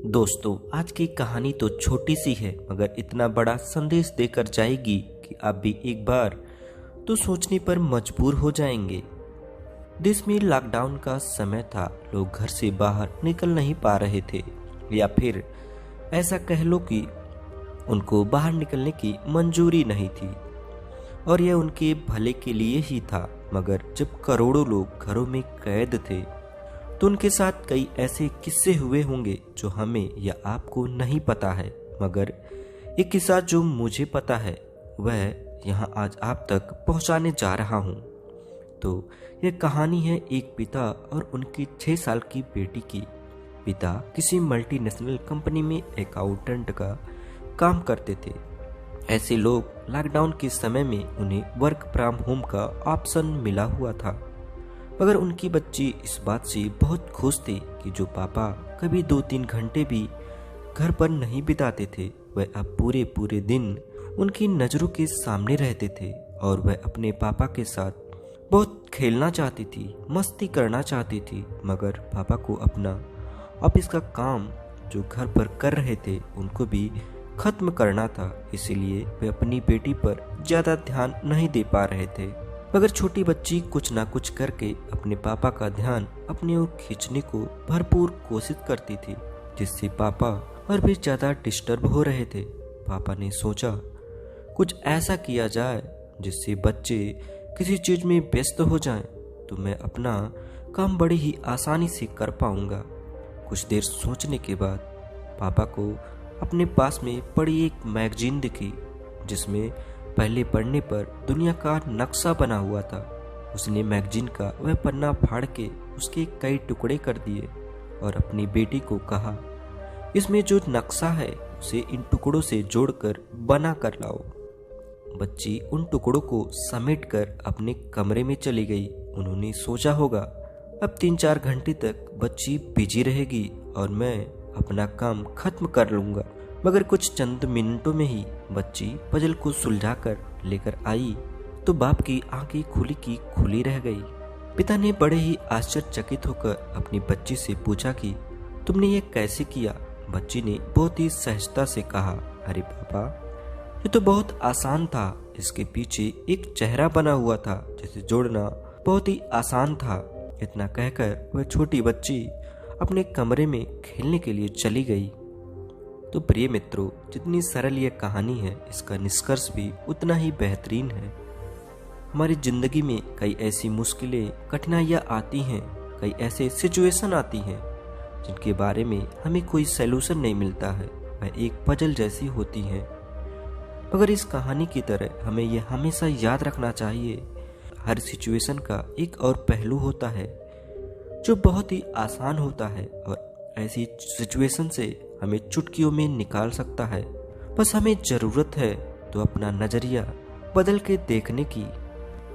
दोस्तों, आज की कहानी तो छोटी सी है मगर इतना बड़ा संदेश देकर जाएगी कि आप भी एक बार तो सोचने पर मजबूर हो जाएंगे। देश में लॉकडाउन का समय था। लोग घर से बाहर निकल नहीं पा रहे थे, या फिर ऐसा कह लो कि उनको बाहर निकलने की मंजूरी नहीं थी और यह उनके भले के लिए ही था। मगर जब करोड़ों लोग घरों में कैद थे तो उनके साथ कई ऐसे किस्से हुए होंगे जो हमें या आपको नहीं पता है, मगर एक किस्सा जो मुझे पता है वह यहाँ आज आप तक पहुँचाने जा रहा हूँ। तो यह कहानी है एक पिता और उनकी 6 साल की बेटी की। पिता किसी मल्टीनेशनल कंपनी में अकाउंटेंट का काम करते थे। ऐसे लोग लॉकडाउन के समय में उन्हें वर्क फ्रॉम होम का ऑप्शन मिला हुआ था, मगर उनकी बच्ची इस बात से बहुत खुश थी कि जो पापा कभी 2-3 घंटे भी घर पर नहीं बिताते थे, वह अब पूरे पूरे दिन उनकी नज़रों के सामने रहते थे और वह अपने पापा के साथ बहुत खेलना चाहती थी, मस्ती करना चाहती थी। मगर पापा को अपना ऑफिस का काम जो घर पर कर रहे थे उनको भी खत्म करना था, इसीलिए वे अपनी बेटी पर ज़्यादा ध्यान नहीं दे पा रहे थे। मगर छोटी बच्ची कुछ ना कुछ करके अपने पापा का ध्यान अपनी ओर खींचने को भरपूर कोशिश करती थी, जिससे पापा और भी ज्यादा डिस्टर्ब हो रहे थे। पापा ने सोचा कुछ ऐसा किया जाए जिससे बच्चे किसी चीज में व्यस्त हो जाएं, तो मैं अपना काम बड़ी ही आसानी से कर पाऊंगा। कुछ देर सोचने के बाद पापा को अपने पास में पड़ी एक मैगजीन दिखी, जिसमें पहले पन्ने पर दुनिया का नक्शा बना हुआ था। उसने मैगजीन का वह पन्ना फाड़ के उसके कई टुकड़े कर दिए और अपनी बेटी को कहा, इसमें जो नक्शा है उसे इन टुकड़ों से जोड़कर बना कर लाओ। बच्ची उन टुकड़ों को समेटकर अपने कमरे में चली गई। उन्होंने सोचा होगा अब 3-4 घंटे तक बच्ची बिजी रहेगी और मैं अपना काम खत्म कर लूंगा। मगर कुछ चंद मिनटों में ही बच्ची पजल को सुलझाकर लेकर आई तो बाप की आंखें खुली की खुली रह गई। पिता ने बड़े ही आश्चर्यचकित होकर अपनी बच्ची से पूछा कि तुमने ये कैसे किया। बच्ची ने बहुत ही सहजता से कहा, अरे पापा, ये तो बहुत आसान था। इसके पीछे एक चेहरा बना हुआ था जिसे जोड़ना बहुत ही आसान था। इतना कहकर वह छोटी बच्ची अपने कमरे में खेलने के लिए चली गई। तो प्रिय मित्रों, जितनी सरल यह कहानी है, इसका निष्कर्ष भी उतना ही बेहतरीन है। हमारी जिंदगी में कई ऐसी मुश्किलें, कठिनाइयाँ आती हैं, कई ऐसे सिचुएशन आती हैं जिनके बारे में हमें कोई सलूशन नहीं मिलता है, वह एक पजल जैसी होती हैं। मगर इस कहानी की तरह हमें यह हमेशा याद रखना चाहिए, हर सिचुएशन का एक और पहलू होता है जो बहुत ही आसान होता है और ऐसी सिचुएशन से हमें चुटकियों में निकाल सकता है। बस हमें जरूरत है तो अपना नजरिया बदल के देखने की।